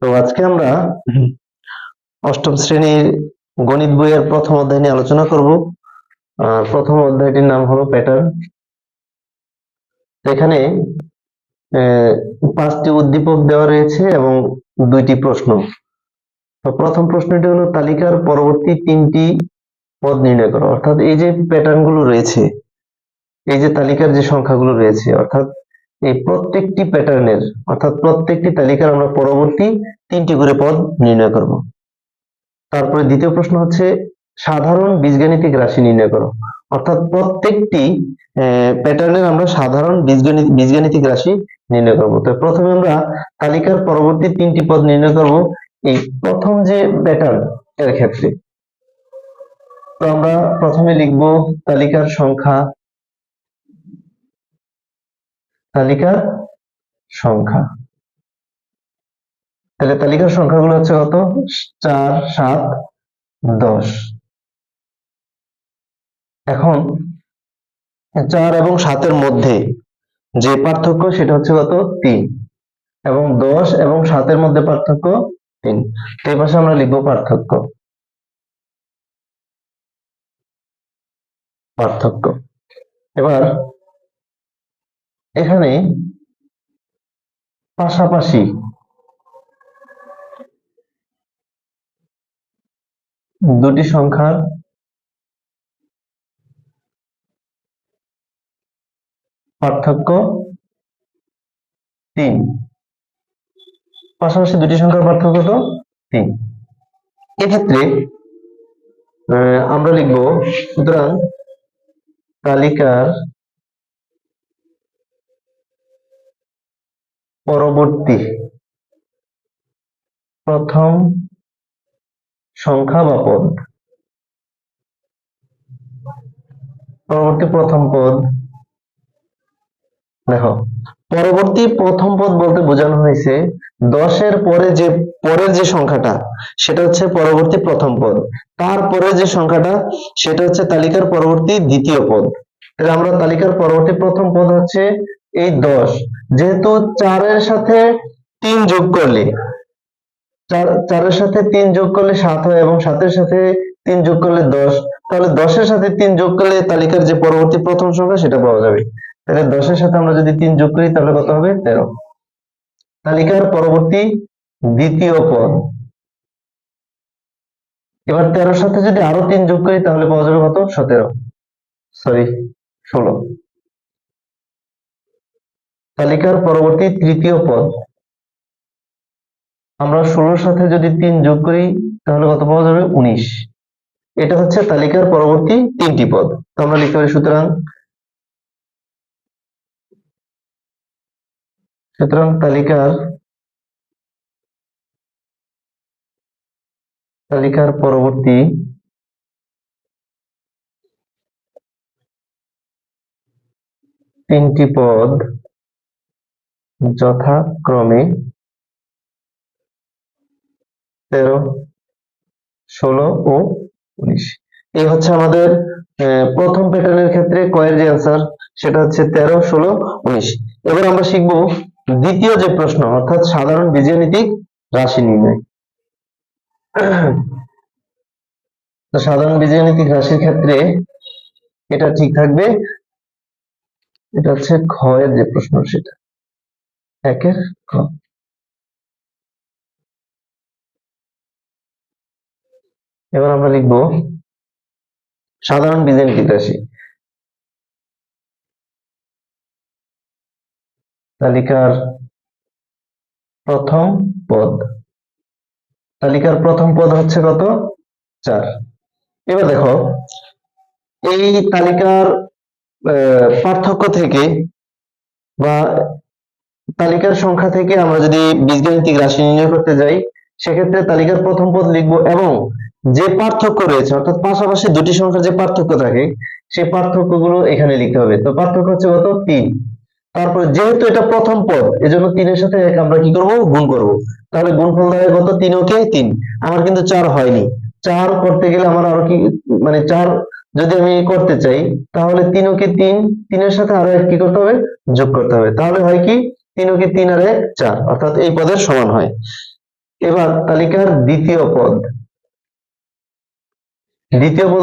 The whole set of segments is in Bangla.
তো আজকে আমরা অষ্টম শ্রেণীর গণিত বইয়ের প্রথম অধ্যায় নিয়ে আলোচনা করব। প্রথম অধ্যায়টির নাম হলো প্যাটার্ন। এখানে পাঁচটি উদ্দীপক দেওয়া রয়েছে এবং দুইটি প্রশ্ন। তো প্রথম প্রশ্নটি হলো তালিকার পরবর্তী তিনটি পদ নির্ণয় করো। অর্থাৎ এই যে প্যাটার্ন গুলো রয়েছে, এই যে তালিকার যে সংখ্যাগুলো রয়েছে, অর্থাৎ এই প্রত্যেকটি প্যাটার্নের অর্থাৎ প্রত্যেকটি তালিকার আমরা পরবর্তী তিনটি করে পদ নির্ণয় করব। তারপরে দ্বিতীয় প্রশ্ন হচ্ছে সাধারণ বীজগাণিতিক রাশি নির্ণয় করো। অর্থাৎ প্রত্যেকটি প্যাটার্নের আমরা সাধারণ বীজগাণিতিক রাশি নির্ণয় করব। তো প্রথমে আমরা তালিকার পরবর্তী তিনটি পদ নির্ণয় করব এই প্রথম যে প্যাটার্ন এর ক্ষেত্রে। তো আমরা প্রথমে লিখব তালিকার সংখ্যা, তালিকার সংখ্যা। তাহলে তালিকার সংখ্যাগুলো হচ্ছে কত? 4, 7, 10। এখন 4 এবং 7 এর মধ্যে যে পার্থক্য সেটা হচ্ছে কত? 3। এবং 10 এবং 7 এর মধ্যে পার্থক্য 3। তো এই পাশে আমরা লিখব পার্থক্য। পার্থক্য। এবার এখানে পাশাপাশি দুটি সংখ্যার পার্থক্য 3। পাশাপাশি দুটি সংখ্যার পার্থক্য তো 3। এক্ষেত্রে আমরা লিখব সুতরাং তালিকার পরবর্তী প্রথম সংখ্যা বা পদ, পরবর্তী প্রথম পদ। দেখো, পরবর্তী প্রথম পদ বলতে বোঝানো হয়েছে 10 এর পরে যে পরের যে সংখ্যাটা সেটা হচ্ছে পরবর্তী প্রথম পদ, তারপরে যে সংখ্যাটা সেটা হচ্ছে তালিকার পরবর্তী দ্বিতীয় পদ। তাহলে আমরা তালিকার পরবর্তী প্রথম পদ হচ্ছে এই 10। যেহেতু 4 এর সাথে 3 যোগ করলে 4 এর সাথে 3 যোগ করলে 7 হয় এবং 7 এর সাথে 3 যোগ করলে 10। তাহলে 10 এর সাথে 3 যোগ করলে তালিকার যে পরবর্তী প্রথম সংখ্যা সেটা পাওয়া যাবে। তাহলে 10 এর সাথে আমরা যদি 3 যোগ করি তাহলে কত হবে? 13। তালিকার পরবর্তী দ্বিতীয় পদ। এবার 13 সাথে যদি আরো 3 যোগ করি তাহলে পাওয়া যাবে কত? 16। তালিকার পরবর্তী তৃতীয় পদ। আমরা 16 সাথে যদি 3 যোগ করি তাহলে কত পাওয়া যাবে? 19। এটা হচ্ছে তালিকার পরবর্তী তিনটি পদ। তো আমরা লিখতে পারি সুতরাং তালিকার পরবর্তী তিনটি পদ যথাক্রমে 13, 16 ও 19। এই হচ্ছে আমাদের প্রথম প্যাটার্নের ক্ষেত্রে কয়ের যে অ্যান্সার সেটা হচ্ছে 13, 16, 19। এবার আমরা শিখব দ্বিতীয় যে প্রশ্ন অর্থাৎ সাধারণ বীজগাণিতিক রাশি নির্ণয়। তো সাধারণ বীজগাণিতিক রাশির ক্ষেত্রে এটা ঠিক থাকবে, এটা হচ্ছে খ এর যে প্রশ্ন সেটা 1 এর খ। এবার আমরা লিখব সাধারণ বীজগাণিতিক রাশি। তালিকার প্রথম পদ। তালিকার প্রথম পদ হচ্ছে কত? 4। এবার দেখো এই তালিকার পার্থক্য থেকে বা তালিকার সংখ্যা থেকে আমরা যদি বীজগাণিতিক রাশি নির্ণয় করতে যাই সেক্ষেত্রে তালিকার প্রথম পদ লিখব এবং যে পার্থক্য রয়েছে অর্থাৎ পাশাপাশি দুটি সংখ্যার যে পার্থক্য থাকে সেই পার্থক্যগুলো এখানে লিখতে হবে। তো পার্থক্য হচ্ছে কত? 3। তারপর যেহেতু এটা প্রথম পদ এজন্য 3 এর সাথে 1 আমরা কি করব? গুণ করব। তাহলে গুণফল দাঁড়ায় কত? 3 ও কে 3। আমার কিন্তু 4 হয়নি। 4 করতে গেলে আমার আরো কি মানে 4 যদি আমি করতে চাই তাহলে 3 ও কে 3, 3 এর সাথে আরো 1 কি করতে হবে? যোগ করতে হবে। তাহলে হয় কি 3 ও কে 3 আর 1 4, অর্থাৎ এই পদের সমান হয়। এবার তালিকার দ্বিতীয় পদ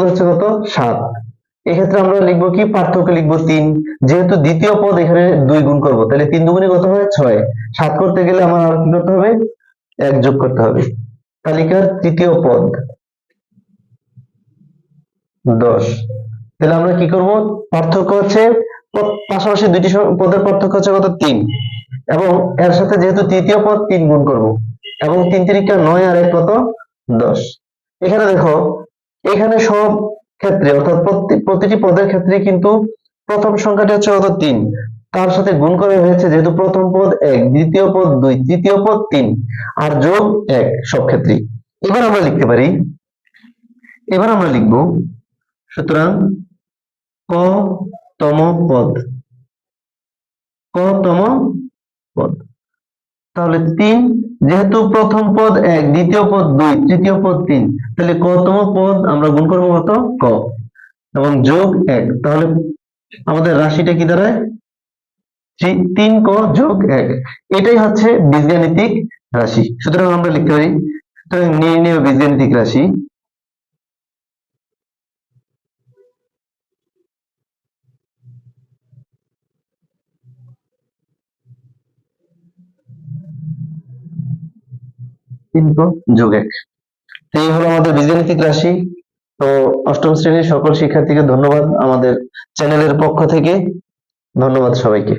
হচ্ছে কত 7। এক্ষেত্রে আমরা লিখবো কি পার্থক্য লিখবো 3, যেহেতু দ্বিতীয় পদ এখানে 2 গুণ করব, তাহলে 3 দুগুণে কত হয় 6, 7 করতে গেলে আমার আর কি করতে হবে 1 যোগ করতে হবে। তালিকার তৃতীয় পদ 10। তাহলে আমরা কি করব, পার্থক্য হচ্ছে পাশাপাশি দুইটি পদের পার্থক্য হচ্ছে কত 3, এবং এর সাথে যেহেতু তৃতীয় পদ 3 গুণ করব, এবং 3 তিরিকা 9 আর 1 কত 10। এখানে দেখো, এখানে সব ক্ষেত্রে অর্থাৎ প্রতিটি পদের ক্ষেত্রে কিন্তু প্রথম সংখ্যাটি হচ্ছে কত 3, তার সাথে গুণ করা হয়েছে, যেহেতু প্রথম পদ 1, দ্বিতীয় পদ 2, তৃতীয় পদ 3, আর যোগ 1 সব ক্ষেত্রেই। এবার আমরা লিখতে পারি, এবার আমরা লিখব, সুতরাং ক তম পদ, কতম পদ, তাহলে 3, যেহেতু প্রথম পদ 1, দ্বিতীয় পদ 2, তৃতীয় পদ 3, তাহলে কতম পদ আমরা গুণ করবো কত ক, এবং যোগ 1, তাহলে আমাদের রাশিটা কি দাঁড়ায় 3 ক যোগ 1। এটাই হচ্ছে বীজগাণিতিক রাশি। সুতরাং আমরা লিখতে পারি, সুতরাং নির্ণেয় বীজগাণিতিক রাশি যোগ 1। এই হলো আমাদের বীজগাণিতিক রাশি। তো অষ্টম শ্রেণীর সকল শিক্ষার্থীকে ধন্যবাদ আমাদের চ্যানেলের পক্ষ থেকে। ধন্যবাদ সবাইকে।